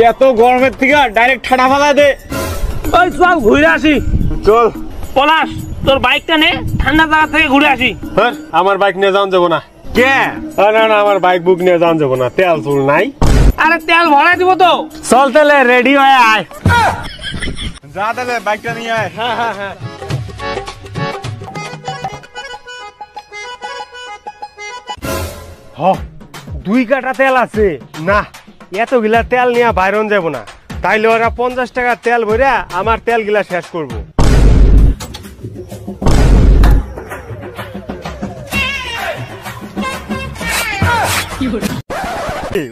এত গরমের থেকে ডাইরেক্ট ঠাডা ফালা দে। ওই চল ঘুরে আসি। চল পলাশ, তোর বাইকটা নে, ঠান্ডা জায়গা থেকে ঘুরে আসি। আমার বাইক নিয়ে যাওয়া যাবো না। কে? না না, আমার বাইক বুক নিয়ে যাওয়া যাবো না, তেল চুল নাই। আরে তেল ভরা দিব তো। চল তাহলে রেডি হয়ে আয়। যা তাহলে বাইকটা নিয়ে আয়। হ্যাঁ হ্যাঁ হ্যাঁ। হ, 2 কাটা তেল আছে না, এতগুলা তেল নিয়ে বাইরন যাব না, তাইলে ওরা 50 টাকা তেল ভরে আমার তেল গিলা শেষ করবো।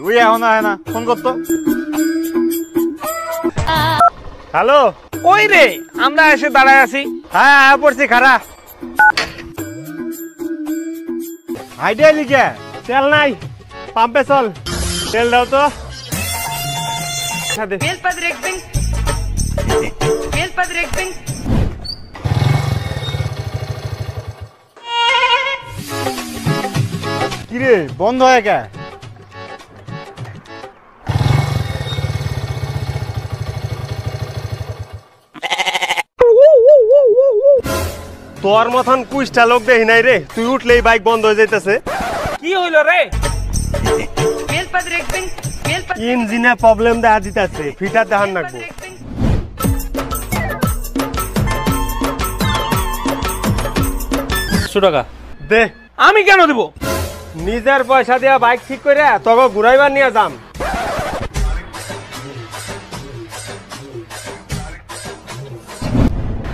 ওই এখন আয় না, ফোন করতো। হ্যালো, ওই রে আমরা এসে দাঁড়ায় আছি। হ্যাঁ হ্যাঁ পড়ছি, খারা আইডিয়া লিখে তেল নাই, পাম্পে চল, তেল দাও তো। কিরে বন্ধ হয় কে? তোর মতন কুইস্টা লোক দেখি নাই রে, তুই উঠলেই বাইক বন্ধ হয়ে যাইতেছে। কি হইল রে? ইঞ্জিনে প্রবলেম দেখা দিতেছে, ফিটার দেখান রাখবো। 100 টাকা দে। আমি কেন দেব? নিজের পয়সা দিয়া বাইক ঠিক করে তোকে ঘুরাইবার নিয়ে যাম।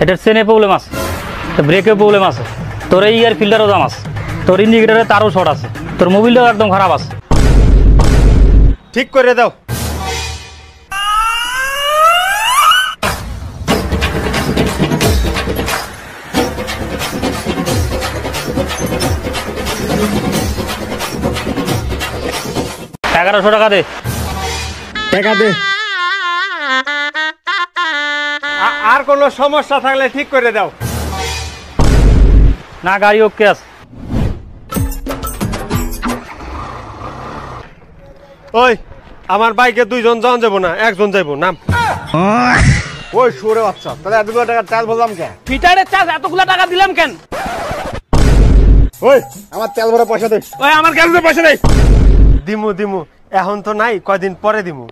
এটার চেনে প্রবলেম আছে, ব্রেকে প্রবলেম আছে, তোর এই ইয়ার ফিল্টারও দাম আছে, তোর ইন্ডিকেটারে তারও শর্ট আছে, তোর মোবিলটাও একদম খারাপ আছে। ঠিক করে দাও। $1100 টাকা দে। টাকা দে। আর কোন সমস্যা থাকলে ঠিক করে দাও। না, গাড়ি ওকে আছে। ওই আমার বাইকে 2 জন জন যাবো না, 1 জন যাইবো, নাম। ওই সুরে বাচ্চা, তাহলে এতগুলো টাকা চাল বললাম কেন? ফিটারের চার্জ এতগুলা টাকা দিলাম কেন? ওই আমার তেল ভরা পয়সা দে। ওই আমার কাছে পয়সা নেই। দিমু দিমু, এখন তো নাই, কয়দিন পরে দিমু।